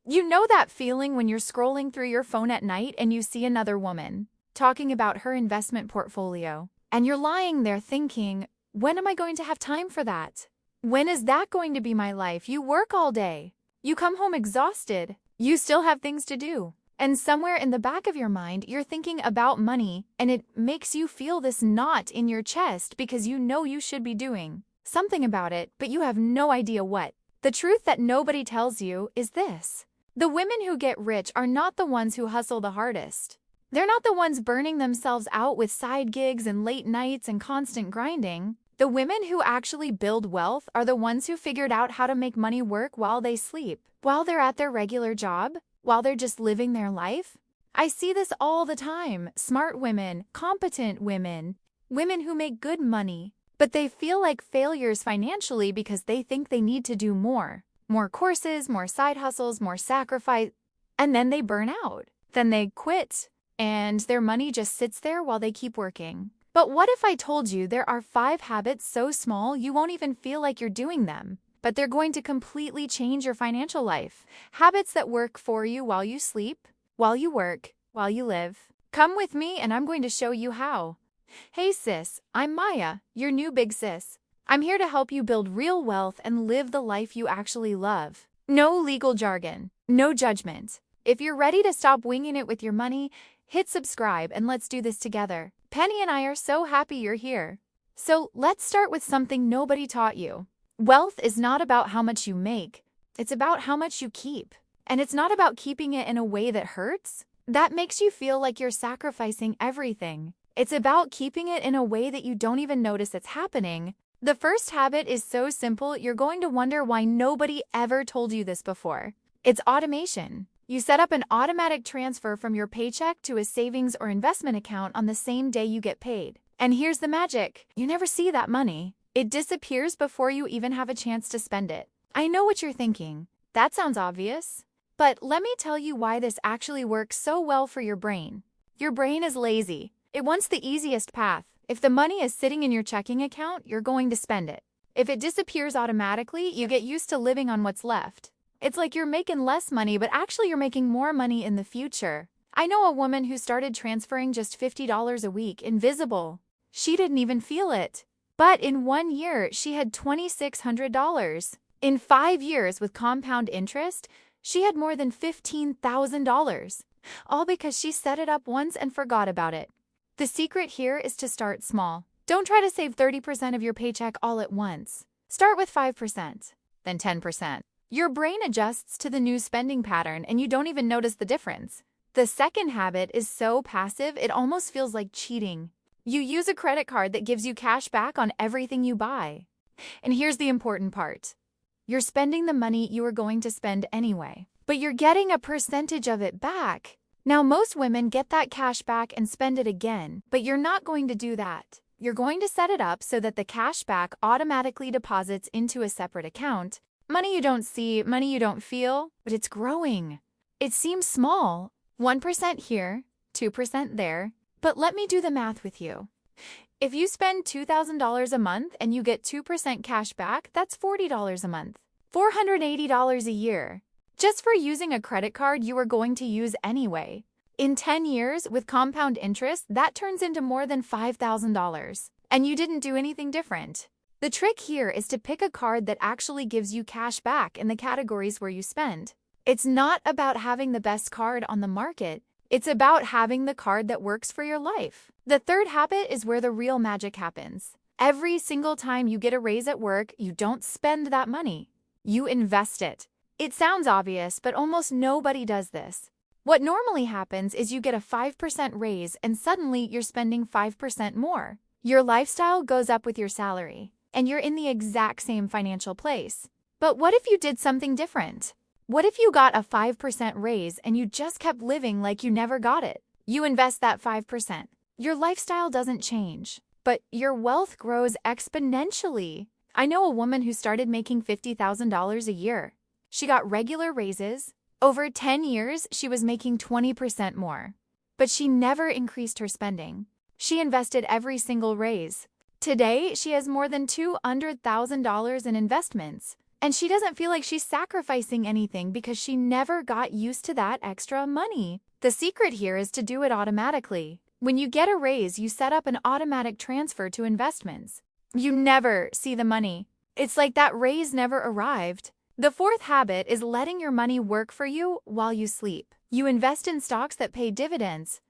You know that feeling when you're scrolling through your phone at night and you see another woman talking about her investment portfolio, and you're lying there thinking, when am I going to have time for that? When is that going to be my life? You work all day. You come home exhausted. You still have things to do. And somewhere in the back of your mind, you're thinking about money, and it makes you feel this knot in your chest because you know you should be doing something about it, but you have no idea what. The truth that nobody tells you is this. The women who get rich are not the ones who hustle the hardest. They're not the ones burning themselves out with side gigs and late nights and constant grinding. The women who actually build wealth are the ones who figured out how to make money work while they sleep, while they're at their regular job, while they're just living their life. I see this all the time. Smart women, competent women, women who make good money, but they feel like failures financially because they think they need to do more. More courses, more side hustles, more sacrifice, and then they burn out. Then they quit, and their money just sits there while they keep working. But what if I told you there are 5 habits so small you won't even feel like you're doing them, but they're going to completely change your financial life? Habits that work for you while you sleep, while you work, while you live. Come with me and I'm going to show you how. Hey sis, I'm Maya, your new big sis. I'm here to help you build real wealth and live the life you actually love. No legal jargon, no judgment. If you're ready to stop winging it with your money, hit subscribe and let's do this together. Penny and I are so happy you're here. So let's start with something nobody taught you. Wealth is not about how much you make. It's about how much you keep. And it's not about keeping it in a way that hurts. That makes you feel like you're sacrificing everything. It's about keeping it in a way that you don't even notice it's happening. The first habit is so simple, you're going to wonder why nobody ever told you this before. It's automation. You set up an automatic transfer from your paycheck to a savings or investment account on the same day you get paid. And here's the magic. You never see that money. It disappears before you even have a chance to spend it. I know what you're thinking. That sounds obvious. But let me tell you why this actually works so well for your brain. Your brain is lazy. It wants the easiest path. If the money is sitting in your checking account, you're going to spend it. If it disappears automatically, you get used to living on what's left. It's like you're making less money, but actually you're making more money in the future. I know a woman who started transferring just $50 a week, invisible. She didn't even feel it. But in 1 year, she had $2,600. In 5 years with compound interest, she had more than $15,000. All because she set it up once and forgot about it. The secret here is to start small. Don't try to save 30% of your paycheck all at once. Start with 5%, then 10%. Your brain adjusts to the new spending pattern and you don't even notice the difference. The second habit is so passive it almost feels like cheating. You use a credit card that gives you cash back on everything you buy. And here's the important part. You're spending the money you were going to spend anyway, but you're getting a percentage of it back. Now, most women get that cash back and spend it again, but you're not going to do that. You're going to set it up so that the cash back automatically deposits into a separate account. Money you don't see, money you don't feel, but it's growing. It seems small, 1% here, 2% there, but let me do the math with you. If you spend $2,000 a month and you get 2% cash back, that's $40 a month, $480 a year. Just for using a credit card you were going to use anyway. In 10 years, with compound interest, that turns into more than $5,000. And you didn't do anything different. The trick here is to pick a card that actually gives you cash back in the categories where you spend. It's not about having the best card on the market. It's about having the card that works for your life. The third habit is where the real magic happens. Every single time you get a raise at work, you don't spend that money. You invest it. It sounds obvious, but almost nobody does this. What normally happens is you get a 5% raise and suddenly you're spending 5% more. Your lifestyle goes up with your salary, and you're in the exact same financial place. But what if you did something different? What if you got a 5% raise and you just kept living like you never got it? You invest that 5%. Your lifestyle doesn't change, but your wealth grows exponentially. I know a woman who started making $50,000 a year. She got regular raises. Over 10 years, she was making 20% more. But she never increased her spending. She invested every single raise. Today, she has more than $200,000 in investments. And she doesn't feel like she's sacrificing anything because she never got used to that extra money. The secret here is to do it automatically. When you get a raise, you set up an automatic transfer to investments. You never see the money. It's like that raise never arrived. The fourth habit is letting your money work for you while you sleep. You invest in stocks that pay dividends.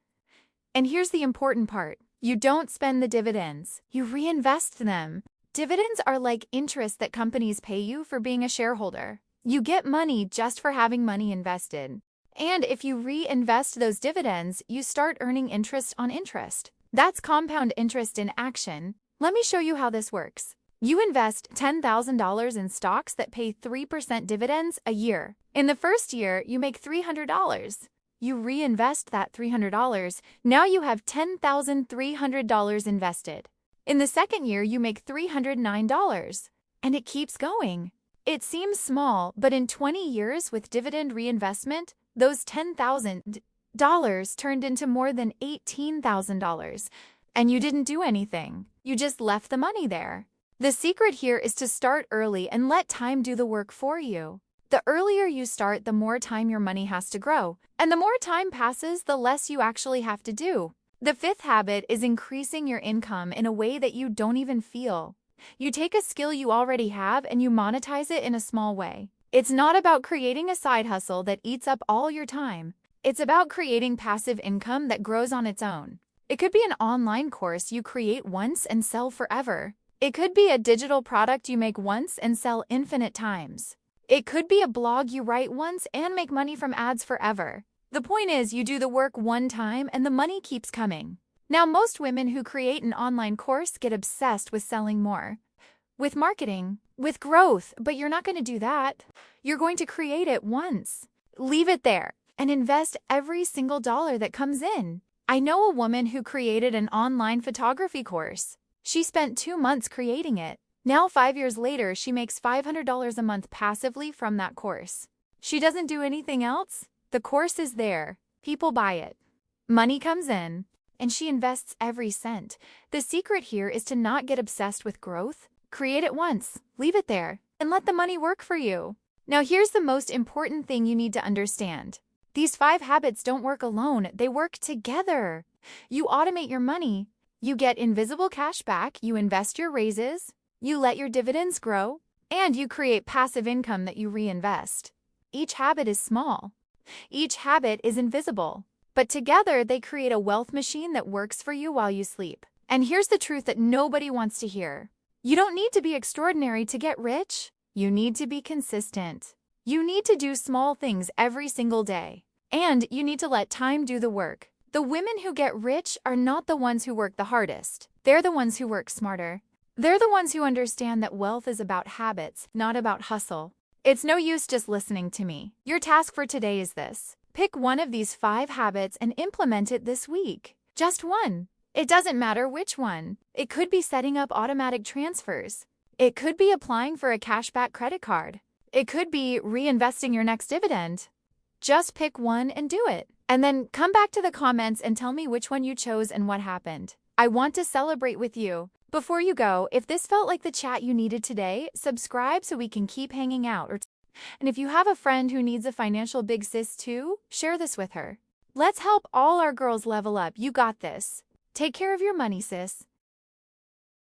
And here's the important part. You don't spend the dividends. You reinvest them. Dividends are like interest that companies pay you for being a shareholder. You get money just for having money invested. And if you reinvest those dividends, you start earning interest on interest. That's compound interest in action. Let me show you how this works. You invest $10,000 in stocks that pay 3% dividends a year. In the first year, you make $300. You reinvest that $300. Now you have $10,300 invested. In the second year, you make $309. And it keeps going. It seems small, but in 20 years with dividend reinvestment, those $10,000 turned into more than $18,000. And you didn't do anything. You just left the money there. The secret here is to start early and let time do the work for you. The earlier you start, the more time your money has to grow. And the more time passes, the less you actually have to do. The fifth habit is increasing your income in a way that you don't even feel. You take a skill you already have and you monetize it in a small way. It's not about creating a side hustle that eats up all your time. It's about creating passive income that grows on its own. It could be an online course you create once and sell forever. It could be a digital product you make once and sell infinite times. It could be a blog you write once and make money from ads forever. The point is, you do the work one time and the money keeps coming. Now, most women who create an online course get obsessed with selling more, with marketing, with growth, but you're not going to do that. You're going to create it once, leave it there, and invest every single dollar that comes in. I know a woman who created an online photography course. She spent 2 months creating it. Now, 5 years later, she makes $500 a month passively from that course. She doesn't do anything else. The course is there. People buy it. Money comes in, and she invests every cent. The secret here is to not get obsessed with growth. Create it once, leave it there, and let the money work for you. Now, here's the most important thing you need to understand. These 5 habits don't work alone. They work together. You automate your money. You get invisible cash back, you invest your raises, you let your dividends grow, and you create passive income that you reinvest. Each habit is small. Each habit is invisible. But together, they create a wealth machine that works for you while you sleep. And here's the truth that nobody wants to hear. You don't need to be extraordinary to get rich. You need to be consistent. You need to do small things every single day. And you need to let time do the work. The women who get rich are not the ones who work the hardest. They're the ones who work smarter. They're the ones who understand that wealth is about habits, not about hustle. It's no use just listening to me. Your task for today is this. Pick one of these 5 habits and implement it this week. Just one. It doesn't matter which one. It could be setting up automatic transfers. It could be applying for a cashback credit card. It could be reinvesting your next dividend. Just pick one and do it. And then come back to the comments and tell me which one you chose and what happened. I want to celebrate with you. Before you go, if this felt like the chat you needed today, subscribe so we can keep hanging out. And if you have a friend who needs a financial big sis too, share this with her. Let's help all our girls level up. You got this. Take care of your money, sis.